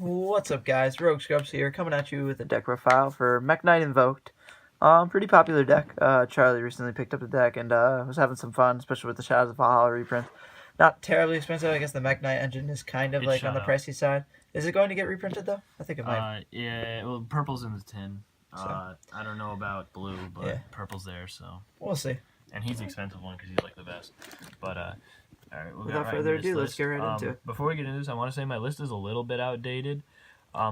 What's up, guys? Rogue Scrubs here, coming at you with a deck profile for Mekk-knight Invoked. Pretty popular deck. Charlie recently picked up the deck and was having some fun, especially with the Shadows of Valhalla reprint. Not terribly expensive. I guess the Mekk-knight engine is kind of like on the pricey side. Is it going to get reprinted though? I think it might. Yeah, well, purple's in the tin. I don't know about blue, but purple's there, so we'll see. And he's the expensive one because he's like the best. But all right, without further ado, let's get right into it. Before we get into this, I want to say my list is a little bit outdated.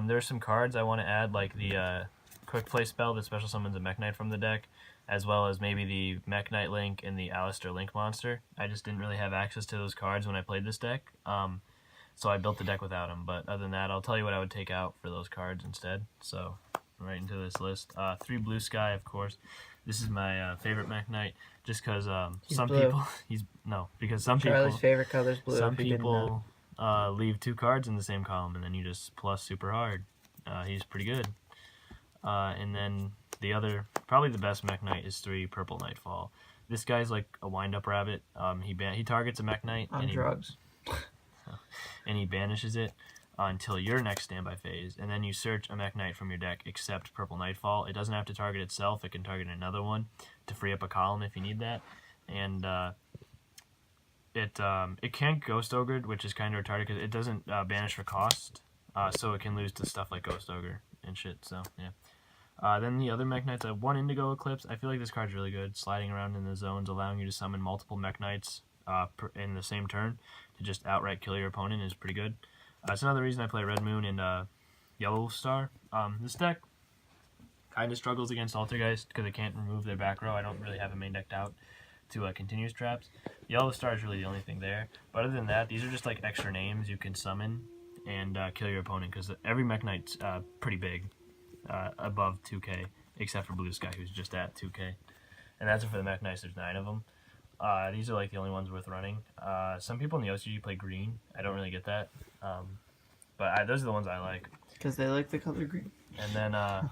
There's some cards I want to add, like the quick play spell that special summons a Mekk-knight from the deck, as well as maybe the Mekk-knight Link and the aliester Link monster. I just didn't really have access to those cards when I played this deck, so I built the deck without them. But other than that, I'll tell you what I would take out for those cards instead. So right into this list. 3 blue sky, of course. This is my favorite Mekk-knight, just because some people Charlie's favorite color is blue. Some people leave 2 cards in the same column, and then you just plus super hard. He's pretty good. And then the other, probably the best Mekk-knight is 3 purple Nightfall. This guy's like a wind-up rabbit. He targets a Mekk-knight on drugs, and he banishes it until your next standby phase, and then you search a Mekk-knight from your deck except purple Nightfall. It doesn't have to target itself; it can target another one to free up a column if you need that. And it can't Ghost Ogre, which is kind of retarded because it doesn't banish for cost, so it can lose to stuff like Ghost Ogre and shit. So yeah. Then the other Mekk-knights, 1 Indigo Eclipse. I feel like this card's really good. Sliding around in the zones, allowing you to summon multiple Mekk-knights in the same turn to just outright kill your opponent is pretty good. That's another reason I play Red Moon and Yellow Star. This deck kind of struggles against Altergeist because it can't remove their back row. I don't really have a main decked out to continuous traps. Yellow Star is really the only thing there. But other than that, these are just like extra names you can summon and kill your opponent, because every Mekk-knight's pretty big, above 2k, except for Blue Sky, who's just at 2k. And that's it for the Mekk-knights. There's 9 of them. These are like the only ones worth running. Some people in the OCG play green. I don't really get that. But those are the ones I like. Because they like the color green. And then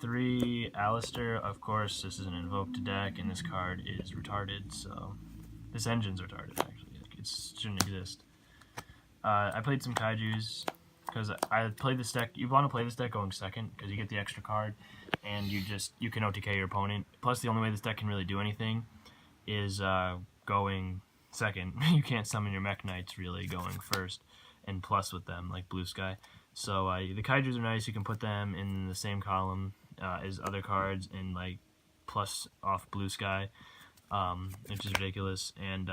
3 aliester. Of course, this is an invoked deck, and this card is retarded. So this engine's retarded, actually. Like, it shouldn't exist. I played some kaijus because I played this deck. You want to play this deck going second because you get the extra card, and you can OTK your opponent. Plus, the only way this deck can really do anything is going second. You can't summon your Mekk-knights really going first and plus with them, like Blue Sky. So the kaijus are nice. You can put them in the same column as other cards and like plus off Blue Sky, which is ridiculous. And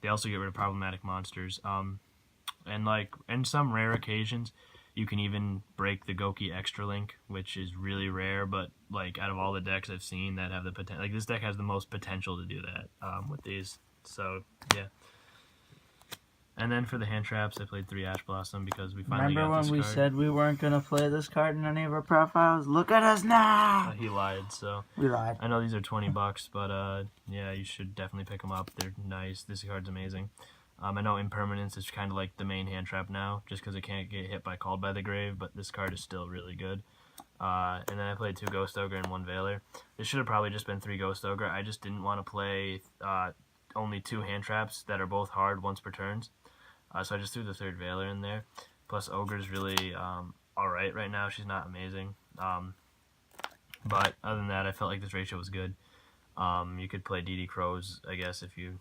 they also get rid of problematic monsters. And like in some rare occasions, you can even break the Goki Extra Link, which is really rare, but like out of all the decks I've seen that have the potential, like this deck has the most potential to do that with these. So yeah. And then for the hand traps, I played 3 Ash Blossom because we finally Remember got this when we card. said we weren't going to play this card in any of our profiles? Look at us now! He lied, so. We lied. I know these are $20, but yeah, you should definitely pick them up. They're nice. This card's amazing. I know Impermanence is kind of like the main hand trap now, just because it can't get hit by Called by the Grave, but this card is still really good. And then I played 2 Ghost Ogre and 1 Veiler. This should have probably just been 3 Ghost Ogre. I just didn't want to play only 2 hand traps that are both hard once per turns. So I just threw the 3rd Veiler in there. Plus Ogre's really alright right now. She's not amazing. But other than that, I felt like this ratio was good. You could play DD Crows, I guess, if you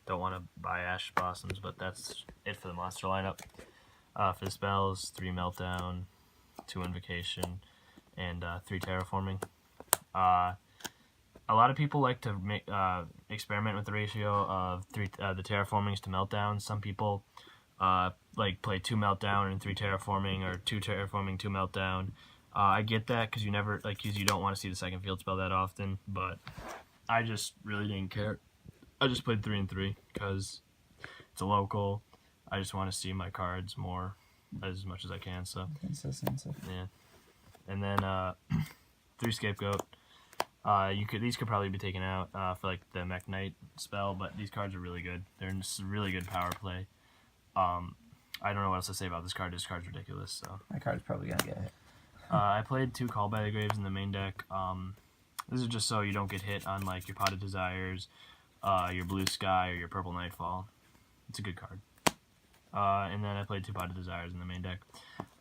don't want to buy Ash Blossoms, but that's it for the monster lineup. For the spells, 3 Meltdown, 2 Invocation, and 3 Terraforming. A lot of people like to experiment with the ratio of the Terraformings to Meltdowns. Some people like play 2 Meltdown and 3 Terraforming, or 2 Terraforming, 2 Meltdown. I get that because you don't want to see the second field spell that often, but I just really didn't care. I just played 3 and 3 because it's a local. I just want to see my cards more as much as I can. So consistency. Yeah. And then 3 Scapegoat. These could probably be taken out for like the Mekk-knight spell, but these cards are really good. They're just really good power play. I don't know what else to say about this card. This card's ridiculous. So my card's probably gonna get hit. I played 2 Call by the Graves in the main deck. This is just so you don't get hit on like your Potted Desires, your Blue Sky, or your Purple Nightfall. It's a good card. And then I played 2 Potted Desires in the main deck.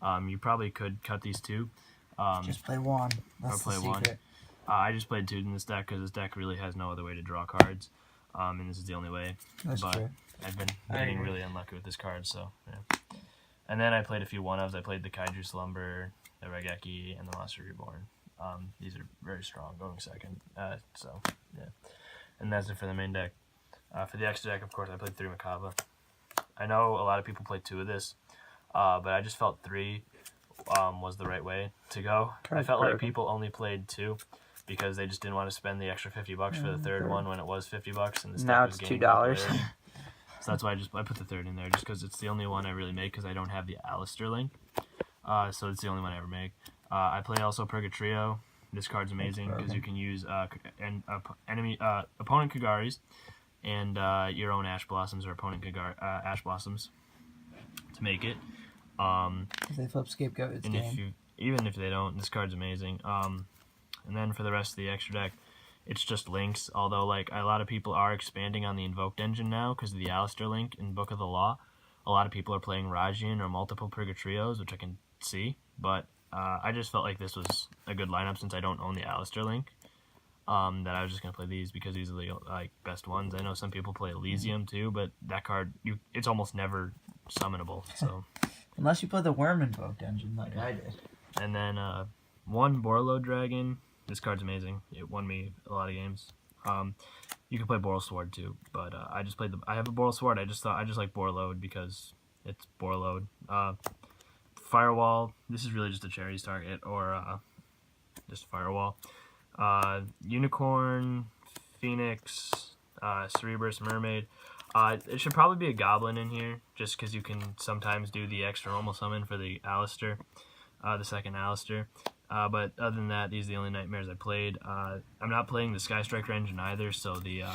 You probably could cut these two. Just play one. That's play the one. secret. I just played 2 in this deck because this deck really has no other way to draw cards, and this is the only way. That's true. I've been getting really unlucky with this card, so yeah. And then I played a few one-ofs. I played the Kaiju Slumber, the Regeki, and the Monster Reborn. These are very strong, going second. So yeah, and that's it for the main deck. For the extra deck, of course, I played 3 Makava. I know a lot of people play 2 of this, but I just felt 3 was the right way to go. I felt like people only played 2 because they just didn't want to spend the extra $50 for the third one when it was $50, and this now deck was it's gaining $2. popularity. So that's why I put the third in there, just because it's the only one I really make because I don't have the aliester link. So it's the only one I ever make. I play also Purgatrio. This card's amazing because you can use opponent Kagaris and your own Ash Blossoms or opponent Ash Blossoms to make it. If they flip Scapegoat, it's and game. Even if they don't, this card's amazing. And then for the rest of the extra deck, it's just links. Although like a lot of people are expanding on the Invoked engine now because of the aliester link in Book of the Law. A lot of people are playing Rajian or multiple Purgatrios, which I can see. But I just felt like this was a good lineup since I don't own the aliester link. That I was just gonna play these because these are the like best ones. I know some people play Elysium too, but that card it's almost never summonable. So unless you play the Worm Invoked engine like I did. And then 1 Borlo Dragon. This card's amazing. It won me a lot of games. You can play Boral Sword too, but I just played I have a Boral Sword. I just like Borload because it's Borload. Firewall. This is really just a Cherries target or just Firewall. Unicorn, Phoenix, Cerebrus, Mermaid. It should probably be a Goblin in here, just because you can sometimes do the extra normal summon for the aliester, the second aliester. But other than that, these are the only nightmares I played. I'm not playing the Sky Striker engine either, so the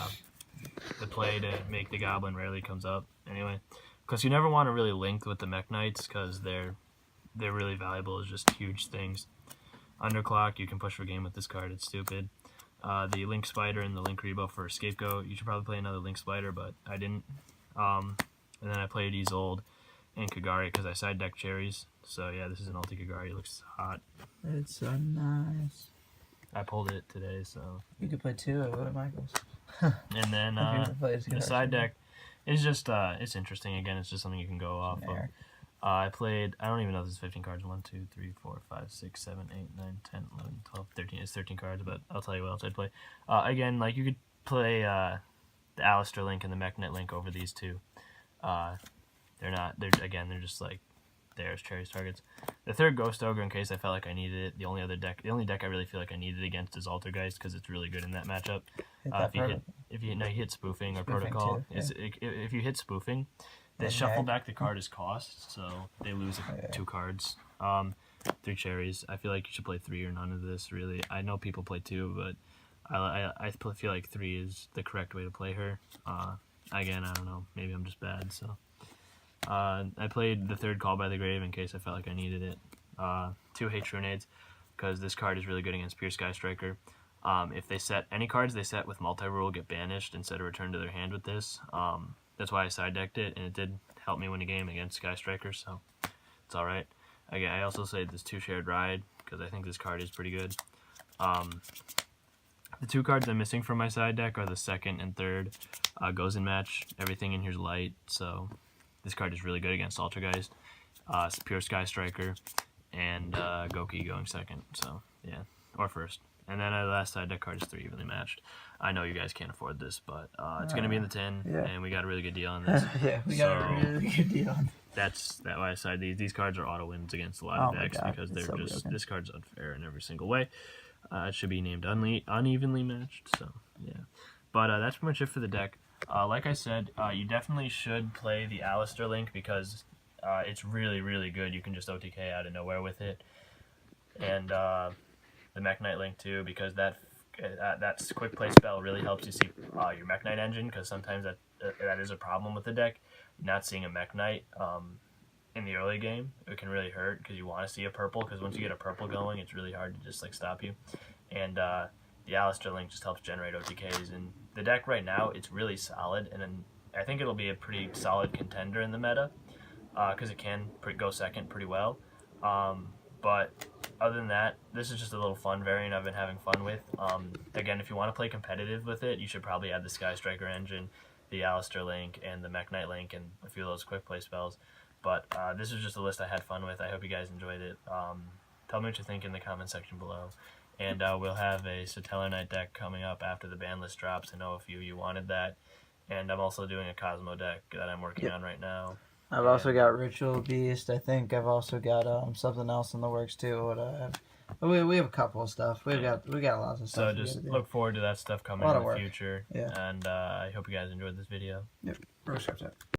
play to make the Goblin rarely comes up anyway. Because you never want to really link with the Mekk-knights, because they're really valuable as just huge things. Underclock, you can push for game with this card, it's stupid. The Link Spider and the Link Rebo for Scapegoat. You should probably play another Link Spider, but I didn't. And then I played Isolde and Kagari because I side decked Cherries. So yeah, this is an ulti Kagari. It looks hot. It's so nice. I pulled it today, so. You could play 2 at Michael's. And then the side deck is just, it's interesting. Again, it's just something you can go off of. I played, I don't even know if this is 15 cards. 1, 2, 3, 4, 5, 6, 7, 8, 9, 10, 11, 12, 13. It's 13 cards, but I'll tell you what else I'd play. Again, like you could play the aliester link and the Mekk-knight link over these two. They're just like, there's Cherries targets. The third Ghost Ogre in case I felt like I needed it. The only deck I really feel like I needed against is Altergeist because it's really good in that matchup. If you hit Spoofing or Protocol. Too, yeah. If you hit Spoofing, they shuffle back the card as cost, so they lose 2 cards. 3 Cherries. I feel like you should play 3 or none of this, really. I know people play 2, but I feel like 3 is the correct way to play her. Again, I don't know. Maybe I'm just bad, so. I played the third Call by the Grave in case I felt like I needed it. 2 Hate Trunades, because this card is really good against Pure Sky Striker. If they set any cards they set with multi-rule get banished instead of returned to their hand with this. That's why I side decked it, and it did help me win a game against Sky Striker, so it's alright. Again, I also say this 2 Shared Ride, because I think this card is pretty good. The 2 cards I'm missing from my side deck are the second and third Gozen Match. Everything in here is light, so this card is really good against Altergeist, Pure Sky Striker, and Goki going second, so yeah, or first. And then the last side deck card is 3 evenly matched. I know you guys can't afford this, but it's going to be in the 10, and we got a really good deal on this. We got a really good deal on this. That's why I side these. These cards are auto wins against a lot of decks because they're so just broken. This card's unfair in every single way. It should be named unevenly matched, so yeah. But that's pretty much it for the deck. Like I said, you definitely should play the aliester link because it's really, really good. You can just OTK out of nowhere with it. And the Mekk-knight link too, because that quick play spell really helps you see your Mekk-knight engine, because sometimes that is a problem with the deck. Not seeing a Mekk-knight in the early game, it can really hurt because you want to see a purple, because once you get a purple going, it's really hard to just like stop you. And the aliester link just helps generate OTKs. And the deck right now, it's really solid, and then I think it'll be a pretty solid contender in the meta because it can go second pretty well. But other than that, this is just a little fun variant I've been having fun with. Again, if you want to play competitive with it, you should probably add the Sky Striker engine, the Aliester link, and the Mekk-knight link, and a few of those quick play spells. But this is just a list I had fun with. I hope you guys enjoyed it. Tell me what you think in the comment section below. And we'll have a Satellar Knight deck coming up after the ban list drops. I know a few of you wanted that. And I'm also doing a Cosmo deck that I'm working on right now. I've also got Ritual Beast. I think I've also got something else in the works too. We have a couple of stuff. We got lots of stuff. So just look forward to that stuff coming in the future. Yeah. And I hope you guys enjoyed this video. Yep.